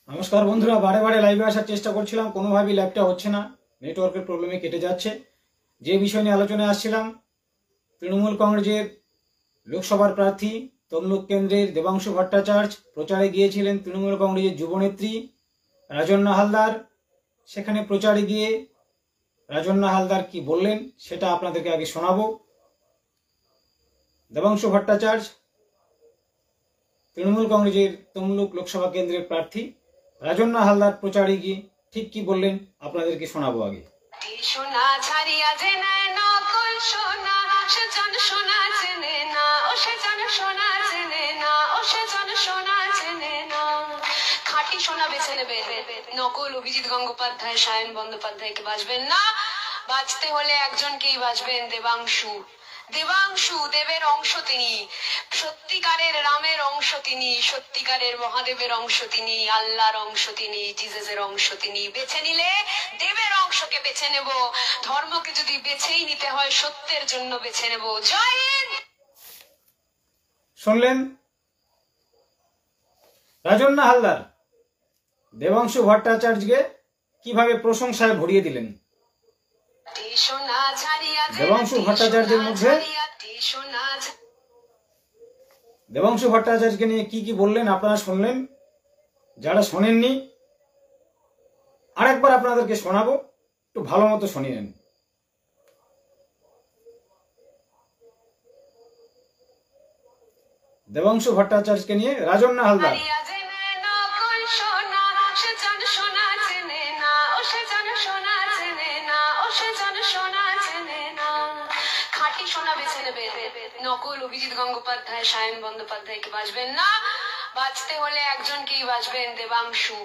নমস্কার বন্ধুরা, বারে বারে লাইভে আসার চেষ্টা করছিলাম, কোনোভাবেই লাইভটা হচ্ছে না, নেটওয়ার্কের প্রবলেমে কেটে যাচ্ছে। যে বিষয় নিয়ে আলোচনায় আসছিলাম, তৃণমূল কংগ্রেসের লোকসভার প্রার্থী তমলুক কেন্দ্রের দেবাংশু ভট্টাচার্য প্রচারে গিয়েছিলেন তৃণমূল কংগ্রেসের যুবনেত্রী রাজন্না হালদার। সেখানে প্রচারে গিয়ে রাজন্না হালদার কি বললেন সেটা আপনাদেরকে আগে শোনাবো। দেবাংশু ভট্টাচার্য তৃণমূল কংগ্রেসের তমলুক লোকসভা কেন্দ্রের প্রার্থী রাজন্না হালদার প্রচারে গিয়ে ঠিক কি বললেন আপনাদেরকে শোনাবো আগে। সোনা ছাড়িয়া যে নেয় নকল সোনা, সে জন সোনা চেনে না, ও সে জন সোনা চেনে না, ও সে জন সোনা চেনে না। খাঁটি সোনা বেছে নেবে, নকল অভিজিৎ গঙ্গোপাধ্যায়, সায়ন বন্দ্যোপাধ্যায়কে বাঁচবেন না। বাঁচতে হলে একজনকেই বাঁচবেন, দেবাংশু। দেবাংশু দেবের অংশ তিনি, সত্যিকারের রামের অংশ তিনি, সত্যিকারের মহাদেবের অংশ তিনি, আল্লাহর অংশ তিনি, জিজাসের অংশ তিনি। বেছে নিলে দেবের অংশকে বেছে নেব, ধর্মকে যদি বেছেই নিতে হয় সত্যের জন্য বেছে নেব। জয় হিন্দ। শুনলেন রাজন্না হালদার দেবাংশু ভট্টাচার্যকে কিভাবে প্রশংসায় ভরিয়ে দিলেন। দেবাংশু ভট্টাচার্যের মধ্যে দেবাংশু ভট্টাচার্যকে নিয়ে কি কি বললেন আপনারা শুনলেন। যারা শোনেননি আরেকবার আপনাদেরকে শোনাবো, একটু ভালো মতো শুনিয়ে নেন। দেবাংশু ভট্টাচার্যকে নিয়ে রাজন্না হালদার। খাঁটি সোনা বেছে নেবে, নকল অভিজিৎ গঙ্গোপাধ্যায়, সায়ন বন্দ্যোপাধ্যায়কে বাঁচবেন না। বাঁচতে হলে একজনকেই বাঁচবেন, দেবাংশু।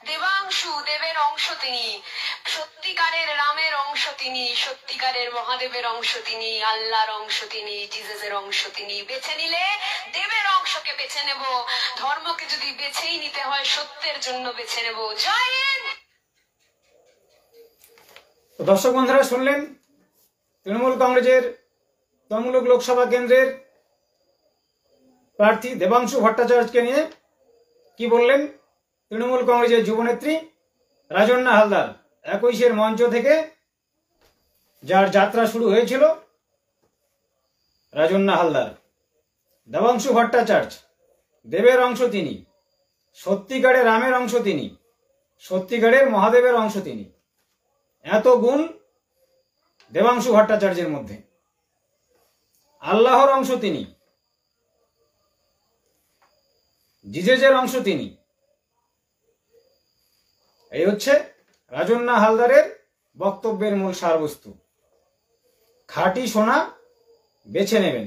দেবাংশু দেবের অংশ তিনি, সত্যিকারের রামের অংশ তিনি, সত্যিকারের মহাদেবের অংশ তিনি, আল্লাহর অংশ তিনি, জিজাসের অংশ তিনি। বেছে নিলে দেবের অংশকে বেছে নেব, ধর্মকে যদি বেছেই নিতে হয় সত্যের জন্য বেছে নেব। জয় হিন্দ। দর্শক বন্ধুরা শুনলেন তৃণমূল কংগ্রেসের তমলুক লোকসভা কেন্দ্রের প্রার্থী দেবাংশু ভট্টাচার্যকে নিয়ে কি বললেন তৃণমূল কংগ্রেসের যুবনেত্রী রাজন্না হালদার। 21-এর মঞ্চ থেকে যার যাত্রা শুরু হয়েছিল রাজন্না হালদার। দেবাংশু ভট্টাচার্য দেবের অংশ তিনি, সত্যিকারের রামের অংশ তিনি, সত্যিকারের মহাদেবের অংশ তিনি। এত গুণ দেবাংশু ভট্টাচার্যের মধ্যে। আল্লাহর অংশ তিনি, জিজেসের অংশ তিনি। এই হচ্ছে রাজন্না হালদারের বক্তব্যের মূল সারবস্তু। খাঁটি সোনা বেছে নেবেন,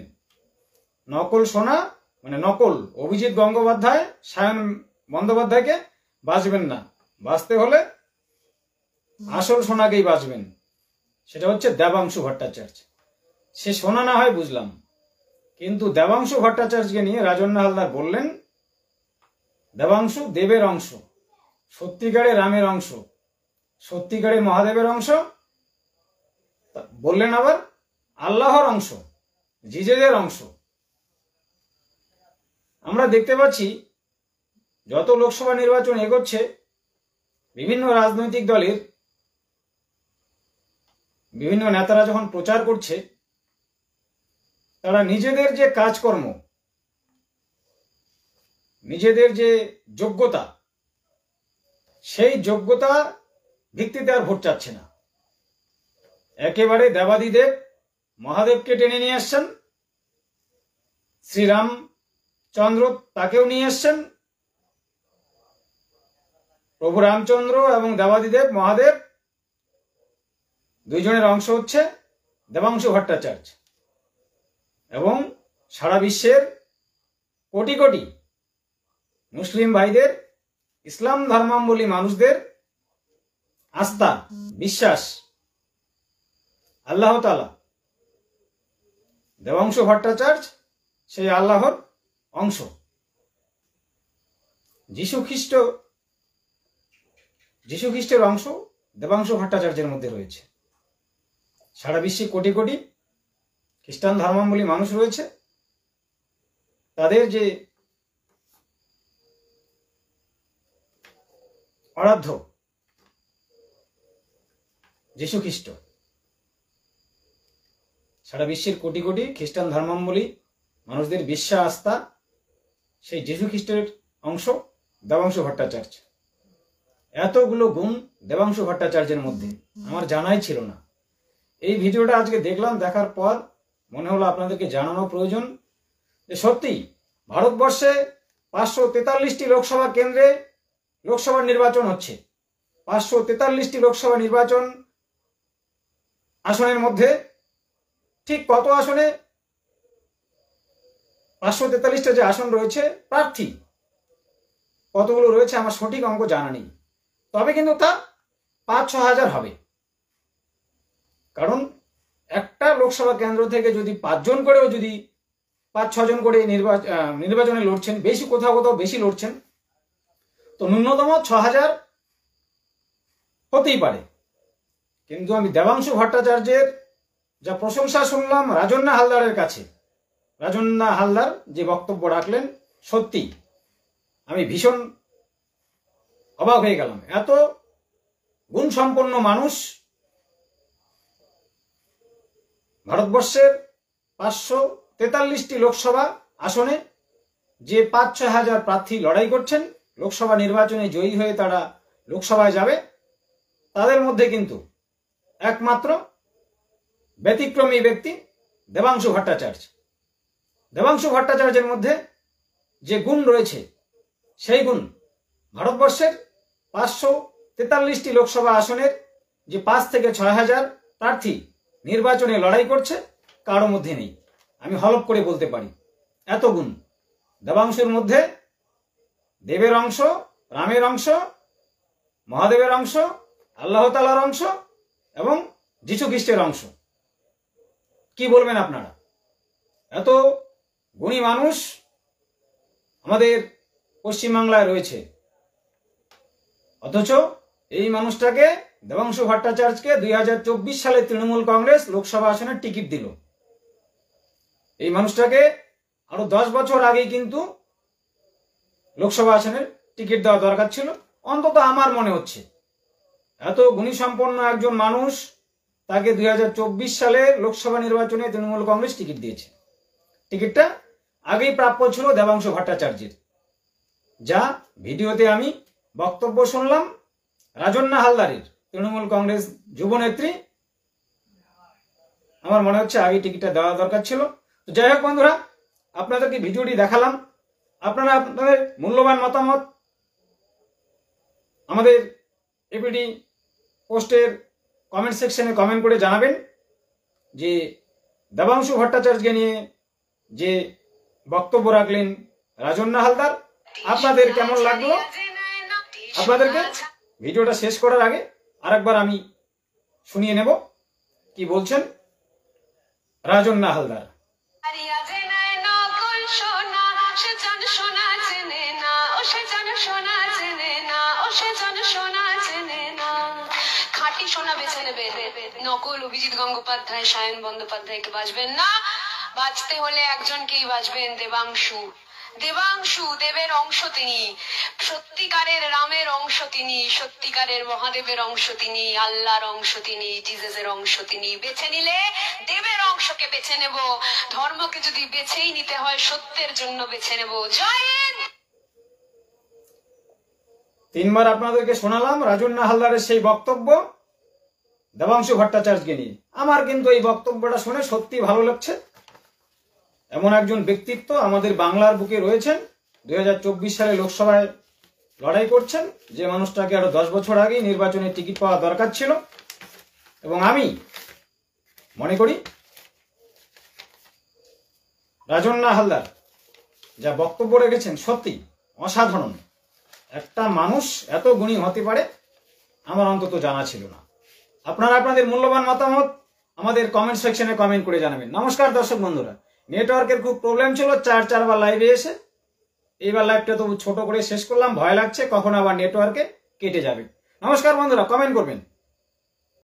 নকল সোনা মানে নকল অভিজিৎ গঙ্গোপাধ্যায়, সায়ন বন্দ্যোপাধ্যায়কে বাঁচবেন না। বাঁচতে হলে আসল সোনাকেই বাঁচবেন, সেটা হচ্ছে দেবাংশু ভট্টাচার্য। সে সোনা না হয় বুঝলাম, কিন্তু দেবাংশু ভট্টাচার্যকে নিয়ে রাজন্না হালদার বললেন দেবাংশু দেবের অংশ, সত্যিকারের রামের অংশ, সত্যিকারের মহাদেবের অংশ। বললেন আবার আল্লাহর অংশ, জিজেদের অংশ। আমরা দেখতে পাচ্ছি যত লোকসভা নির্বাচন এগোচ্ছে, বিভিন্ন রাজনৈতিক দলের বিভিন্ন নেতারা যখন প্রচার করছে, তারা নিজেদের যে কাজকর্ম, নিজেদের যে যোগ্যতা, সেই যোগ্যতা ভিত্তিতে আর ভোট চাচ্ছে না। একেবারে দেবাদিদেব মহাদেবকে টেনে নিয়ে আসছেন, শ্রীরামচন্দ্র তাকেও নিয়ে আসছেন। প্রভু রামচন্দ্র এবং দেবাদিদেব মহাদেব দুইজনের অংশ হচ্ছে দেবাংশু ভট্টাচার্য। এবং সারা বিশ্বের কোটি কোটি মুসলিম ভাইদের, ইসলাম ধর্মাবলম্বী মানুষদের আস্থা, বিশ্বাস আল্লাহ তাআলা। দেবাংশু ভট্টাচার্য সেই আল্লাহর অংশ। যিশু খ্রিস্টের অংশ দেবাংশু ভট্টাচার্যের মধ্যে রয়েছে। সারা বিশ্বে কোটি কোটি খ্রিস্টান ধর্মাবলম্বী মানুষ রয়েছে, তাদের যে আরাধ্য যীশু খ্রিস্ট। সারা বিশ্বের কোটি কোটি খ্রিস্টান ধর্মাবলম্বী মানুষদের বিশ্বাস আস্থা সেই যীশু খ্রিস্টের অংশ দেবাংশু ভট্টাচার্য। এতগুলো গুণ দেবাংশু ভট্টাচার্যের মধ্যে আমার জানাই ছিল না। এই ভিডিওটা আজকে দেখলাম, দেখার পর মনে হলো আপনাদেরকে জানানো প্রয়োজন যে সত্যি ভারতবর্ষে 543টি লোকসভা কেন্দ্রে লোকসভা নির্বাচন হচ্ছে। 543টি লোকসভা নির্বাচন আসনের মধ্যে ঠিক কত আসনে 543টা যে আসন রয়েছে, প্রার্থী কতগুলো রয়েছে আমার সঠিক অঙ্ক জানা নেই, তবে কিন্তু তা 5-6 হাজার হবে। কারণ একটা লোকসভা কেন্দ্র থেকে যদি 5 জন করেও যদি 5-6 জন করে নির্বাচনে লড়ছেন, বেশি কোথাও কোথাও বেশি লড়ছেন, তো ন্যূনতম 6 হাজার হতেই পারে। কিন্তু আমি দেবাংশু ভট্টাচার্যের যা প্রশংসা শুনলাম রাজন্না হালদারের কাছে, রাজন্না হালদার যে বক্তব্য রাখলেন, সত্যি আমি ভীষণ অবাক হয়ে গেলাম। এত গুণসম্পন্ন মানুষ ভারতবর্ষের 543টি লোকসভা আসনে যে 5-6 হাজার প্রার্থী লড়াই করছেন, লোকসভা নির্বাচনে জয়ী হয়ে তারা লোকসভায় যাবে, তাদের মধ্যে কিন্তু একমাত্র ব্যতিক্রমী ব্যক্তি দেবাংশু ভট্টাচার্য। দেবাংশু ভট্টাচার্যের মধ্যে যে গুণ রয়েছে, সেই গুণ ভারতবর্ষের 543টি লোকসভা আসনের যে 5 থেকে 6 হাজার প্রার্থী নির্বাচনে লড়াই করছে, কারো মধ্যে নেই। আমি হলফ করে বলতে পারি, এত গুণ দেবাংশুর মধ্যে। দেবের অংশ, রামের অংশ, মহাদেবের অংশ, আল্লাহ তাআলার অংশ এবং যীশু খ্রিস্টের অংশ। কি বলবেন আপনারা? এত গুণী মানুষ আমাদের পশ্চিমবাংলায় রয়েছে, অথচ এই মানুষটাকে দেবাংশু ভট্টাচার্যকে 2024 সালে তৃণমূল কংগ্রেস লোকসভা আসনের টিকিট দিল। এই মানুষটাকে আরো 10 বছর আগেই কিন্তু লোকসভা আসনের টিকিট দেওয়া দরকার ছিল, অন্তত আমার মনে হচ্ছে। এত গুণী সম্পন্ন একজন মানুষ, তাকে 2024 সালে লোকসভা নির্বাচনে তৃণমূল কংগ্রেস টিকিট দিয়েছে। টিকিটটা আগেই প্রাপ্য ছিল দেবাংশু ভট্টাচার্যের। যা ভিডিওতে আমি বক্তব্য শুনলাম রাজন্না হালদারের, তৃণমূল কংগ্রেস যুবনেত্রী, আমার মনে হচ্ছে আগে টিকিটটা দেওয়া দরকার ছিল। তো যাই হোক বন্ধুরা, আপনাদেরকে ভিডিওটি দেখালাম। আপনারা আপনাদের মূল্যবান মতামত আমাদের এপিডি পোস্টের কমেন্ট সেকশনে কমেন্ট করে জানাবেন যে দেবাংশু ভট্টাচার্যকে নিয়ে যে বক্তব্য রাখলেন রাজন্না হালদার, আপনাদের কেমন লাগলো। আপনাদেরকে ভিডিওটা শেষ করার আগে আরেকবার আমি শুনিয়ে নেব কি বলছেন রাজন্না হালদার। খাঁটি সোনা বেছে নেবে, নকল অভিজিৎ গঙ্গোপাধ্যায়, সায়ন বন্দ্যোপাধ্যায়কে বাঁচবেন না। বাঁচতে হলে একজনকেই বাঁচবেন, দেবাংশু। দেবাংশু দেবের অংশ তিনি, সত্যিকারের রামের অংশ তিনি, সত্যিকারের মহাদেবের অংশ তিনি, আল্লাহর অংশ তিনি, জিজাসের অংশ তিনি। বেছে নিলে দেবের অংশকে বেছে নেব, ধর্মকে যদি বেছেই নিতে হয় সত্যের জন্য বেছে নেব। জয় হিন্দ। 3 বার আপনাদেরকে শোনালাম রাজন্না হালদারের সেই বক্তব্য দেবাংশু ভট্টাচার্যকে নিয়ে। আমার কিন্তু এই বক্তব্যটা শুনে সত্যি ভালো লাগছে। এমন একজন ব্যক্তিত্ব আমাদের বাংলার বুকে রয়েছেন, 2024 সালে লোকসভায় লড়াই করছেন, যে মানুষটাকে আরো 10 বছর আগেই নির্বাচনের টিকিট পাওয়া দরকার ছিল। এবং আমি মনে করি রাজন্না হালদার যা বক্তব্য রেখেছেন সত্যি অসাধারণ। একটা মানুষ এত গুণী হতে পারে আমার অন্তত জানা ছিল না। আপনারা আপনাদের মূল্যবান মতামত আমাদের কমেন্ট সেকশনে কমেন্ট করে জানাবেন। নমস্কার দর্শক বন্ধুরা, নেটওয়ার্কের খুব প্রবলেম ছিল, 4 বার লাইভে এসে এইবার লাইভটা তো ছোট করে শেষ করলাম, ভয় লাগছে কখন আবার নেটওয়ার্কে কেটে যাবে। নমস্কার বন্ধুরা, কমেন্ট করবেন।